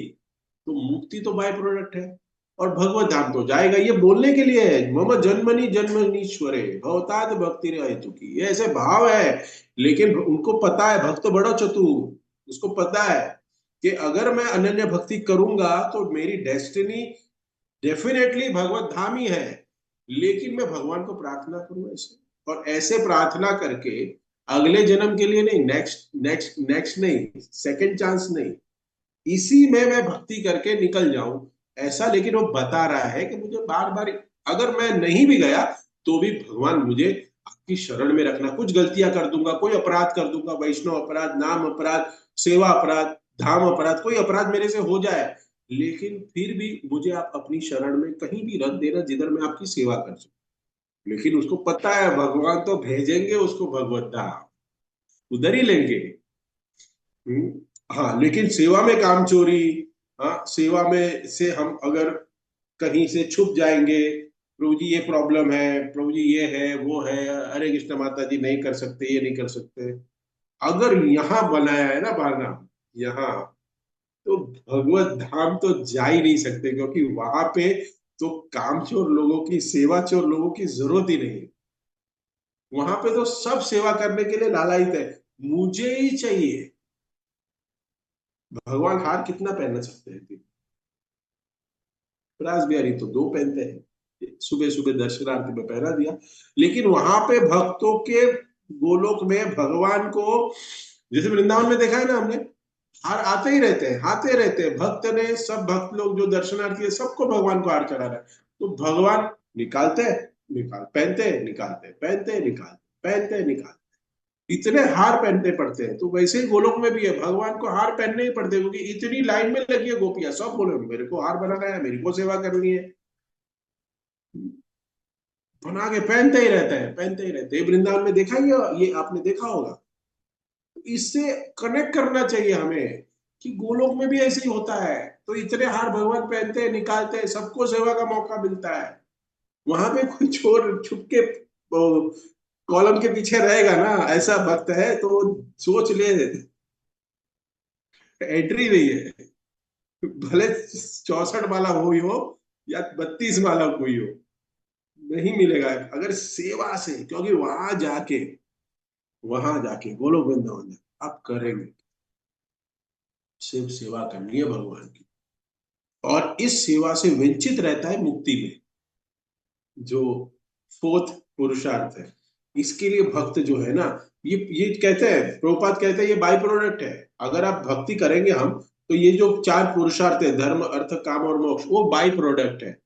तो मुक्ति तो बाय प्रोडक्ट है, और भगवत धाम तो जाएगा, ये बोलने के लिए है, मम जन्मनि जन्मनीश्वरे भवतात भक्ति हेतु की, ये ऐसे भाव है। लेकिन उनको पता है, भक्त बड़ा चतुर, उसको पता है कि अगर मैं अनन्य भक्ति करूंगा तो मेरी डेस्टिनी डेफिनेटली भगवत धाम ही है, लेकिन मैं भगवान को प्रार्थना करूं ऐसे, और ऐसे प्रार्थना करके अगले जन्म के लिए नहीं, नेक्स्ट नेक्स्ट नेक्स्ट नहीं, सेकंड चांस नहीं, इसी में मैं भक्ति करके निकल जाऊं ऐसा। लेकिन वो बता रहा है कि मुझे बार बार, अगर मैं नहीं भी गया तो भी भगवान मुझे आपकी शरण में रखना, कुछ गलतियां कर दूंगा, कोई अपराध कर दूंगा, वैष्णव अपराध, नाम अपराध, सेवा अपराध, धाम अपराध, कोई अपराध मेरे से हो जाए, लेकिन फिर भी मुझे आप अपनी शरण में कहीं भी रख देना जिधर मैं आपकी सेवा कर सकूं। लेकिन उसको पता है भगवान तो भेजेंगे उसको भगवत धाम, उधर ही लेंगे। हाँ, लेकिन सेवा में काम चोरी, हाँ सेवा में से हम अगर कहीं से छुप जाएंगे, प्रभु जी ये प्रॉब्लम है, प्रभु जी ये है वो है, अरे कृष्ण माता जी नहीं कर सकते, ये नहीं कर सकते, अगर यहाँ बनाया है ना बहाना, यहाँ, तो भगवत धाम तो जा ही नहीं सकते, क्योंकि वहां पे तो कामचोर लोगों की, सेवा चोर लोगों की जरूरत ही नहीं, वहां पे तो सब सेवा करने के लिए लालायित है, मुझे ही चाहिए। भगवान हार कितना पहन सकते हैं? रास बिहारी तो दो पहनते हैं, सुबह सुबह दर्शनार्थी में पहना दिया। लेकिन वहां पे भक्तों के गोलोक में भगवान को, जैसे वृंदावन में देखा है ना हमने, हार आते ही रहते हैं, आते रहते हैं, भक्त ने, सब भक्त लोग जो दर्शनार्थी है सबको भगवान को हार चढ़ा रहा है। तो भगवान निकालते हैं, निकाल पहनते हैं, निकालते हैं, पहनते हैं, निकालते, पहनते हैं, निकालते, इतने हार पहनने पड़ते हैं। तो वैसे ही गोलोक में भी है, भगवान को हार पहनने ही पड़ते हैं, क्योंकि इतनी लाइन में लगी है गोपियां, सब बोले मेरे को हार बनाना है, मेरे को सेवा करनी है, बना के पहनते ही रहते हैं, पहनते ही रहते हैं। वृंदावन में देखा ही ये आपने देखा होगा। इससे कनेक्ट करना चाहिए हमें कि गोलोक में भी ऐसे ही होता है, तो इतने हार भगवान पहनते हैं, निकालते हैं, सबको सेवा का मौका मिलता है। वहां पे कोई चोर छुप के कॉलम के पीछे रहेगा ना, ऐसा भक्त है तो सोच ले, एंट्री नहीं है, भले 64 वाला हो या 32 वाला कोई हो, नहीं मिलेगा अगर सेवा से, क्योंकि वहां जाके बोलो वृंदावन आप करेंगे, सिर्फ सेवा करनी है भगवान की, और इस सेवा से वंचित रहता है मुक्ति में, जो फोर्थ पुरुषार्थ है। इसके लिए भक्त जो है ना, ये कहते हैं, प्रभुपाद कहते हैं ये बाई प्रोडक्ट है। अगर आप भक्ति करेंगे हम, तो ये जो चार पुरुषार्थ है, धर्म अर्थ काम और मोक्ष, वो बाई प्रोडक्ट है।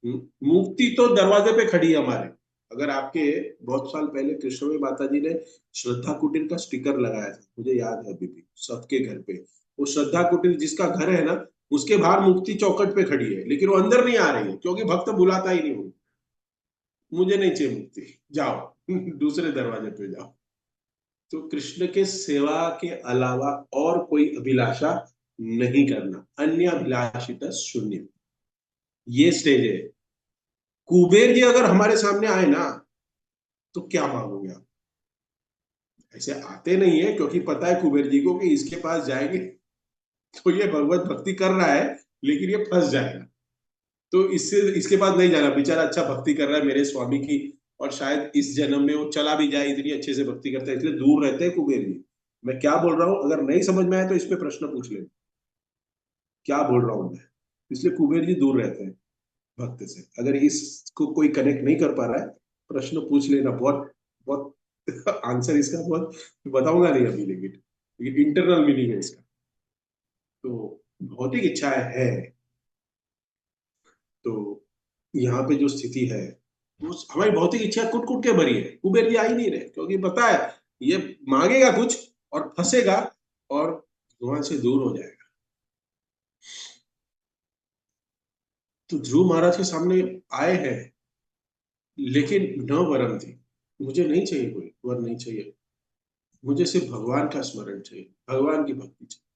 मुक्ति तो दरवाजे पे खड़ी है हमारे। अगर आपके, बहुत साल पहले कृष्ण में माता जी ने श्रद्धा कुटीर का स्टिकर लगाया था, मुझे याद है अभी भी, सबके घर पे, वो श्रद्धा कुटीर जिसका घर है ना, उसके बाहर मुक्ति चौखट पे खड़ी है, लेकिन वो अंदर नहीं आ रही है क्योंकि भक्त बुलाता ही नहीं हूँ, मुझे नहीं चाहिए मुक्ति, जाओ दूसरे दरवाजे पे जाओ। तो कृष्ण के सेवा के अलावा और कोई अभिलाषा नहीं करना, अन्य अभिलाषित शून्य, ये स्टेज है। कुबेर जी अगर हमारे सामने आए ना, तो क्या मांगोगे आप? ऐसे आते नहीं है क्योंकि पता है कुबेर जी को कि इसके पास जाएंगे तो ये भगवत भक्ति कर रहा है, लेकिन ये फंस जाएगा। तो इससे इसके पास नहीं जाना, बेचारा अच्छा भक्ति कर रहा है मेरे स्वामी की, और शायद इस जन्म में वो चला भी जाए, इतनी अच्छे से भक्ति करता है, इसलिए दूर रहते हैं कुबेर जी। मैं क्या बोल रहा हूँ, अगर नहीं समझ में आए तो इस पे प्रश्न पूछ ले, क्या बोल रहा हूँ मैं। इसलिए कुबेर जी दूर रहते हैं भक्त से। अगर इसको कोई कनेक्ट नहीं कर पा रहा है, प्रश्न पूछ लेना, बहुत बहुत आंसर इसका बहुत बताऊंगा नहीं अभी, लेकिन इंटरनल मीनिंग है इसका। तो भौतिक इच्छाएं है, तो यहाँ पे जो स्थिति है, वो हमारी भौतिक इच्छा कुट कुट के भरी है। कुबेर जी आ ही नहीं रहे क्योंकि पता है ये मांगेगा कुछ और फंसेगा और भगवान से दूर हो जाएगा। तो ध्रुव महाराज के सामने आए हैं, लेकिन न वरम थी, मुझे नहीं चाहिए, कोई वर नहीं चाहिए, मुझे सिर्फ भगवान का स्मरण चाहिए, भगवान की भक्ति चाहिए।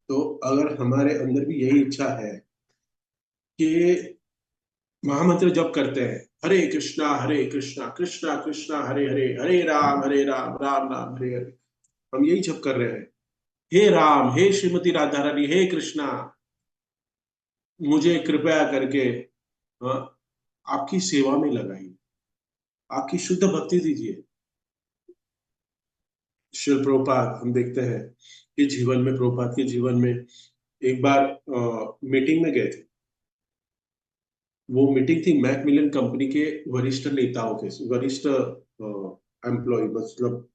तो अगर हमारे अंदर भी यही इच्छा है कि महामंत्र जप करते हैं, हरे कृष्णा कृष्णा कृष्णा हरे हरे, हरे राम राम राम हरे हरे, हम यही जप कर रहे हैं, हे राम, हे श्रीमती राधा रानी, हे कृष्णा, मुझे कृपया करके हाँ, आपकी सेवा में लगाइए, आपकी शुद्ध भक्ति दीजिए। शिल प्रभुपाद हम देखते हैं कि जीवन में, प्रभुपाद के जीवन में एक बार मीटिंग में गए थे। वो मीटिंग थी मैकमिलन कंपनी के वरिष्ठ नेताओं के, वरिष्ठ एम्प्लॉय, मतलब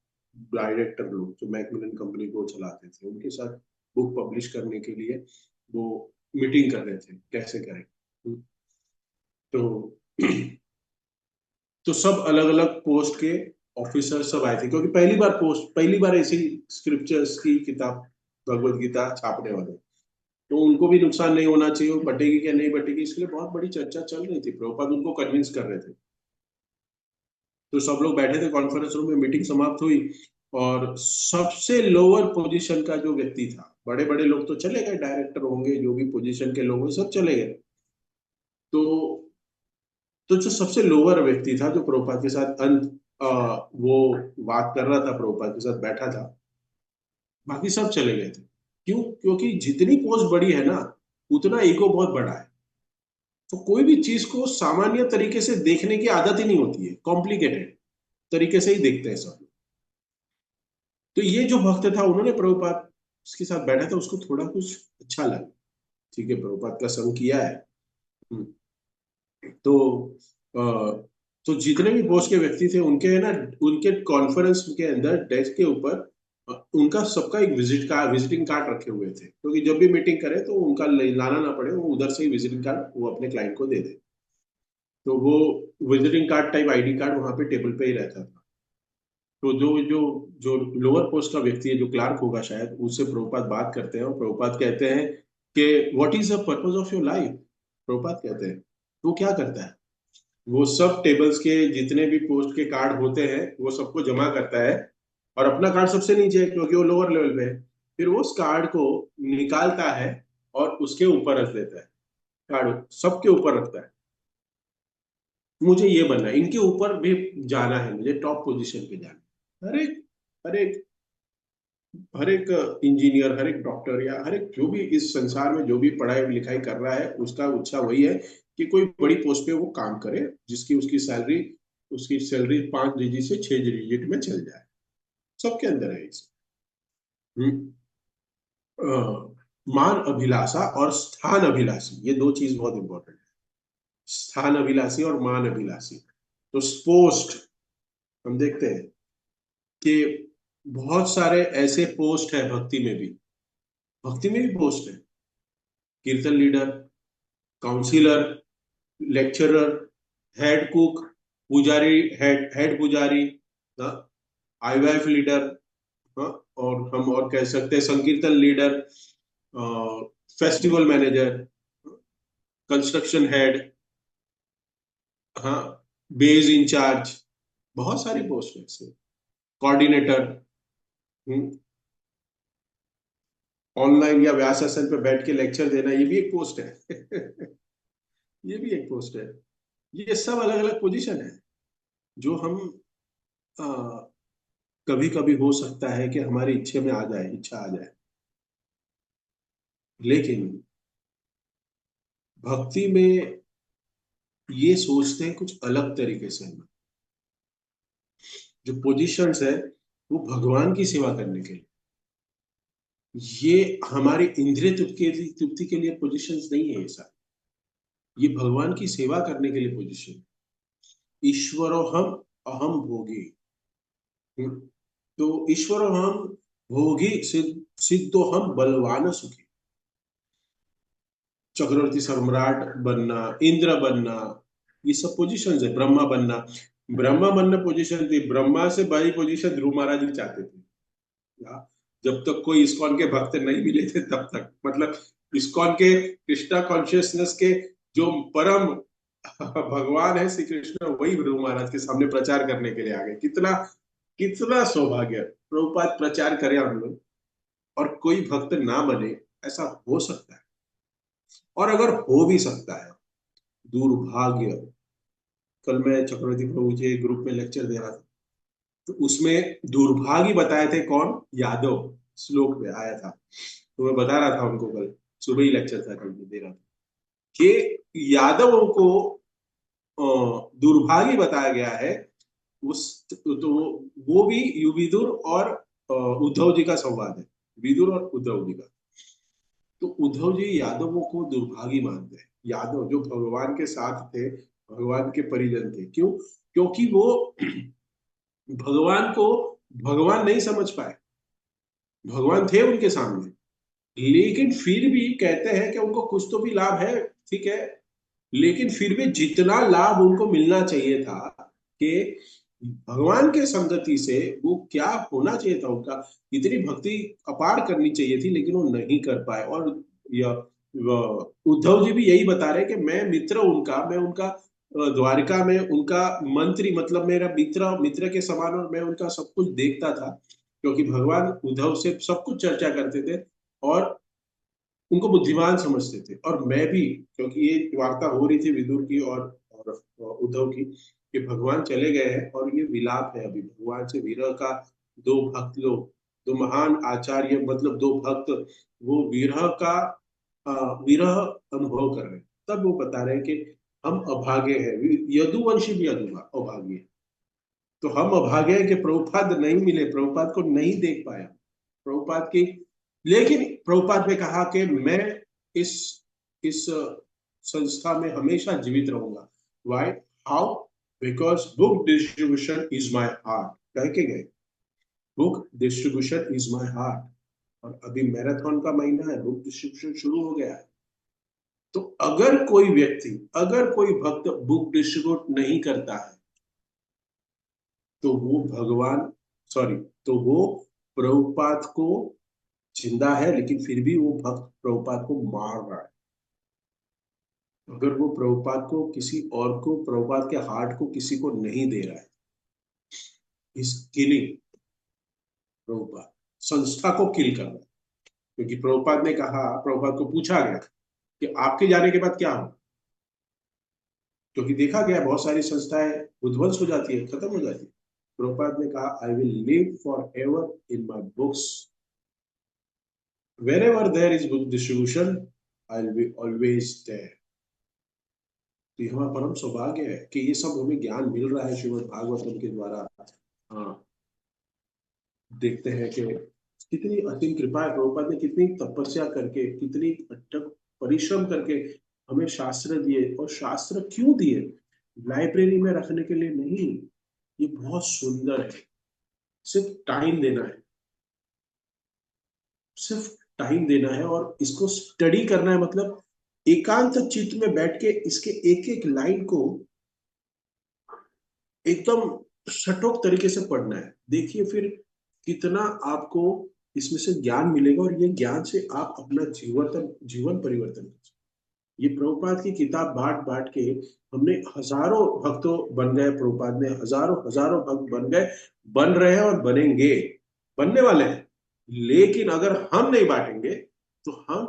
डायरेक्टर लोग जो मैकमिलन कंपनी को चलाते थे, उनके साथ बुक पब्लिश करने के लिए वो मीटिंग कर रहे थे कैसे करें। तो तो सब अलग अलग पोस्ट के ऑफिसर सब आए थे, क्योंकि पहली बार ऐसी स्क्रिप्चर्स की किताब, भगवत गीता छापने वाले, तो उनको भी नुकसान नहीं होना चाहिए, वो बटेगी क्या नहीं बटेगी, इसके लिए बहुत बड़ी चर्चा चल रही थी, प्रभुपाद उनको कन्विंस कर रहे थे। तो सब लोग बैठे थे कॉन्फ्रेंस रूम में, मीटिंग समाप्त हुई, और सबसे लोअर पोजीशन का जो व्यक्ति था, बड़े बड़े लोग तो चले गए, डायरेक्टर होंगे, जो भी पोजीशन के लोग हैं सब चले गए। तो जो सबसे लोअर व्यक्ति था, जो प्रभुपाद के साथ वो बात कर रहा था, प्रभुपाद के साथ बैठा था, बाकी सब चले गए थे। क्यों? क्योंकि जितनी पोस्ट बड़ी है ना, उतना ईगो बहुत बड़ा है। तो कोई भी चीज को सामान्य तरीके से देखने की आदत ही नहीं होती है, कॉम्प्लिकेटेड तरीके से ही देखते हैं सब लोग। तो ये जो भक्त था, उन्होंने प्रभुपाद उसके साथ बैठा था, उसको थोड़ा कुछ अच्छा लगा, ठीक है प्रभुपाद का संग किया है। हम्म, तो अ, तो जितने भी पोस्ट के व्यक्ति थे, उनके है ना, उनके कॉन्फ्रेंस के अंदर डेस्क के ऊपर उनका सबका एक विजिटिंग कार्ड रखे हुए थे, क्योंकि जब भी मीटिंग करे तो उनका लाना ना पड़े, वो उधर से ही विजिटिंग कार्ड वो अपने क्लाइंट को दे दे। तो वो visiting card type ID card वहां पे टेबल पे ही रहता था। तो जो जो जो लोअर पोस्ट का व्यक्ति है, जो क्लार्क होगा शायद, उससे प्रभुपाद बात करते हैं, और प्रभुपाद कहते हैं कि what is the purpose of your life. Prabhupada कहते हैं वो क्या करता है, वो सब टेबल्स के जितने भी पोस्ट के कार्ड होते हैं वो सबको जमा करता है, और अपना कार्ड सबसे नीचे है क्योंकि वो लोअर लेवल पे है। फिर वो उस कार्ड को निकालता है और उसके ऊपर रख देता है, कार्ड सबके ऊपर रखता है। मुझे ये बनना है, इनके ऊपर भी जाना है, मुझे टॉप पोजीशन पे जाना है। हर एक हर एक इंजीनियर, हर एक डॉक्टर, या हर एक जो भी इस संसार में जो भी पढ़ाई लिखाई कर रहा है, उसका इच्छा वही है कि कोई बड़ी पोस्ट पे वो काम करे, जिसकी उसकी सैलरी 5 डिजिट से 6 डिजिट में चल जाए। सबके अंदर है इस हम्म, मान अभिलाषा और स्थान अभिलाषी, ये दो चीज बहुत इंपॉर्टेंट है। स्थान अभिलाषी और मान अभिलाषी। तो पोस्ट हम देखते हैं कि बहुत सारे ऐसे पोस्ट है भक्ति में भी, भक्ति में भी पोस्ट है, kirtan leader, counsellor, lecturer, head cook, पुजारी, हेड पुजारी, आईवाईएफ लीडर, और हम और कह सकते हैं संकीर्तन leader, festival manager, construction head, हाँ, बेस इंचार्ज, बहुत सारी पोस्ट है इसमें, कोऑर्डिनेटर, ऑनलाइन या व्यास आसन पे बैठ के लेक्चर देना, ये भी एक पोस्ट है। ये भी एक पोस्ट है। ये सब अलग अलग पोजीशन है जो हम कभी कभी हो सकता है कि हमारी इच्छा में आ जाए, इच्छा आ जाए, लेकिन भक्ति में ये सोचते हैं कुछ अलग तरीके से हम। जो पोजीशंस है वो भगवान की सेवा करने के लिए, ये हमारी इंद्रिय तृप्ति के लिए पोजीशंस नहीं है ऐसा, ये भगवान की सेवा करने के लिए पोजीशन। ईश्वरो हम अहम भोगी। तो ईश्वरो हम भोगी सिद्धो हम बलवान सुखी। चक्रवर्ती सम्राट बनना, इंद्र बनना, ये सब पोजीशंस है। ब्रह्मा बनना, ब्रह्मा बनना पोजीशन थी, ब्रह्मा से बड़ी पोजीशन ध्रुव महाराज जी चाहते थे। जब तक कोई इस्कॉन के भक्त नहीं मिले थे तब तक, मतलब इस्कॉन के कृष्णा कॉन्शियसनेस के जो परम भगवान है श्री कृष्ण, वही ध्रुव महाराज के सामने प्रचार करने के लिए आ गए। कितना कितना सौभाग्य, प्रभुपाद प्रचार करे हम लोग और कोई भक्त ना बने, ऐसा हो सकता है। और अगर हो भी सकता है, दुर्भाग्य। कल मैं चक्रवर्ती प्रभु जी ग्रुप में लेक्चर दे रहा था, तो उसमें दुर्भागी बताए थे कौन, यादव, श्लोक में आया था। तो मैं बता रहा था उनको, कल सुबह ही लेक्चर था, कल दे रहा था कि यादवों को दुर्भागी बताया गया है। उस तो वो भी विदुर और उद्धव जी का संवाद है, विदुर और उद्धव जी का। तो उद्धव जी यादवों को दुर्भागी मानते हैं। यादव जो भगवान के साथ थे, भगवान के परिजन थे, क्यों? क्योंकि वो भगवान को भगवान नहीं समझ पाए। भगवान थे उनके सामने, लेकिन फिर भी कहते हैं कि उनको कुछ तो भी लाभ है, ठीक है, लेकिन फिर भी जितना लाभ उनको मिलना चाहिए था, कि भगवान के संगति से वो क्या होना चाहिए था, उनका इतनी भक्ति अपार करनी चाहिए थी, लेकिन वो नहीं कर पाए। और उद्धव जी भी यही बता रहे हैं कि मैं मित्र उनका, मैं उनका द्वारिका में उनका मंत्री, मतलब मेरा मित्र मित्र के समान, और मैं उनका सब कुछ देखता था, क्योंकि भगवान उद्धव से सब कुछ चर्चा करते थे और उनको बुद्धिमान समझते थे। और मैं भी, क्योंकि ये वार्ता हो रही थी विदुर की और उद्धव की, कि भगवान चले गए हैं और ये विलाप है अभी भगवान से विरह का। दो भक्त लोग, दो महान आचार्य, मतलब दो भक्त, वो विरह का विरह अनुभव कर रहे हैं। तब वो बता रहे हैं कि हम अभागे हैं, यदुवंशी भी अभागे है। तो हम अभागे हैं कि प्रभुपाद नहीं मिले, प्रभुपाद को नहीं देख पाया, प्रभुपाद की। लेकिन प्रभुपाद ने कहा कि मैं इस इस संस्था में हमेशा जीवित रहूंगा। Why? How? Because book distribution is my heart, कह के गए, book distribution is my heart. और अभी मैराथन का महीना है, बुक डिस्ट्रीब्यूशन शुरू हो गया है। तो अगर कोई व्यक्ति, अगर कोई भक्त बुक डिस्ट्रीब्यूट नहीं करता है, तो वो भगवान, सॉरी, तो वो प्रभुपाद को जिंदा है, लेकिन फिर भी वो भक्त प्रभुपाद को मार रहा है। अगर वो प्रभुपाद को, किसी और को, प्रभुपाद के हार्ट को किसी को नहीं दे रहा है, इस किलिंग प्रभुपाद, संस्था को किल कर रहा है। क्योंकि प्रभुपाद ने कहा, प्रभुपाद को पूछा गया कि आपके जाने के बाद क्या हो, क्योंकि देखा गया बहुत सारी संस्थाएं उध्वंस हो जाती है, खत्म हो जाती है। प्रभुपाद ने कहा, I will live for ever in my books, wherever there is book distribution, I'll be always there। तो ये हमारा परम सौभाग्य है कि ये सब हमें ज्ञान मिल रहा है श्रीमद् भागवतम के द्वारा। हाँ, देखते हैं कि कितनी असीम कृपा है, प्रभुपाद ने कितनी तपस्या करके, कितनी अटक परिश्रम करके हमें शास्त्र दिए। और शास्त्र क्यों दिए? लाइब्रेरी में रखने के लिए नहीं, ये बहुत सुंदर है। सिर्फ टाइम देना है, सिर्फ टाइम देना है और इसको स्टडी करना है। मतलब एकांत चित्त में बैठ के इसके एक एक लाइन को एकदम सटोक तरीके से पढ़ना है। देखिए फिर कितना आपको इसमें से ज्ञान मिलेगा, और ये ज्ञान से आप अपना जीवन परिवर्तन कर सकते। ये प्रभुपाद की किताब बांट बांट के हमने हजारों भक्तों बन गए, प्रभुपाद ने हजारों हजारों भक्त बन गए, बन रहे हैं और बनेंगे, बनने वाले हैं। लेकिन अगर हम नहीं बांटेंगे तो हम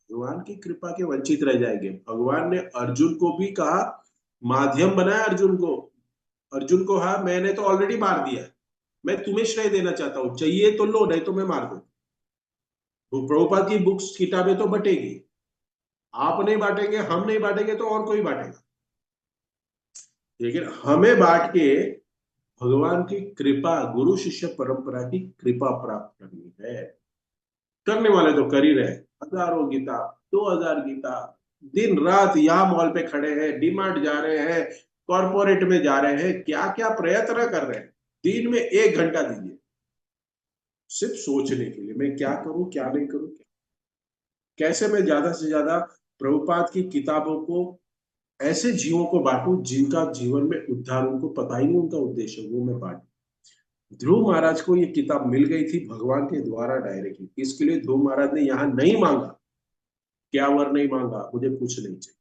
भगवान की कृपा के वंचित रह जाएंगे। भगवान ने अर्जुन को भी कहा, माध्यम बनाया अर्जुन को। अर्जुन को, हाँ मैंने तो ऑलरेडी मार दिया है, मैं तुम्हें श्रेय देना चाहता हूं, चाहिए तो लो, नहीं तो मैं मार दूं। तो प्रभुपाद की बुक्स किताबें तो बटेगी, आप नहीं बांटेंगे, हम नहीं बांटेंगे तो और कोई बांटेगा। लेकिन हमें बांट के भगवान की कृपा, गुरु शिष्य परंपरा की कृपा प्राप्त करनी है। करने वाले तो कर ही रहे, हजारों गीता, 2000 गीता, दिन रात यहाँ मॉल पे खड़े हैं, डीमार्ट जा रहे हैं, कॉर्पोरेट में जा रहे हैं, क्या क्या प्रयत्न कर रहे हैं। दिन में 1 घंटा दीजिए सिर्फ सोचने के लिए, मैं क्या करूं क्या नहीं करूं, कैसे मैं ज्यादा से ज्यादा प्रभुपाद की किताबों को ऐसे जीवों को बांटूं जिनका जीवन में उद्धार, उनको पता ही नहीं उनका उद्देश्य, वो मैं बांटू। ध्रुव महाराज को ये किताब मिल गई थी भगवान के द्वारा डायरेक्टली, इसके लिए ध्रुव महाराज ने यहाँ नहीं मांगा, क्या वर नहीं मांगा, मुझे कुछ नहीं चाहिए,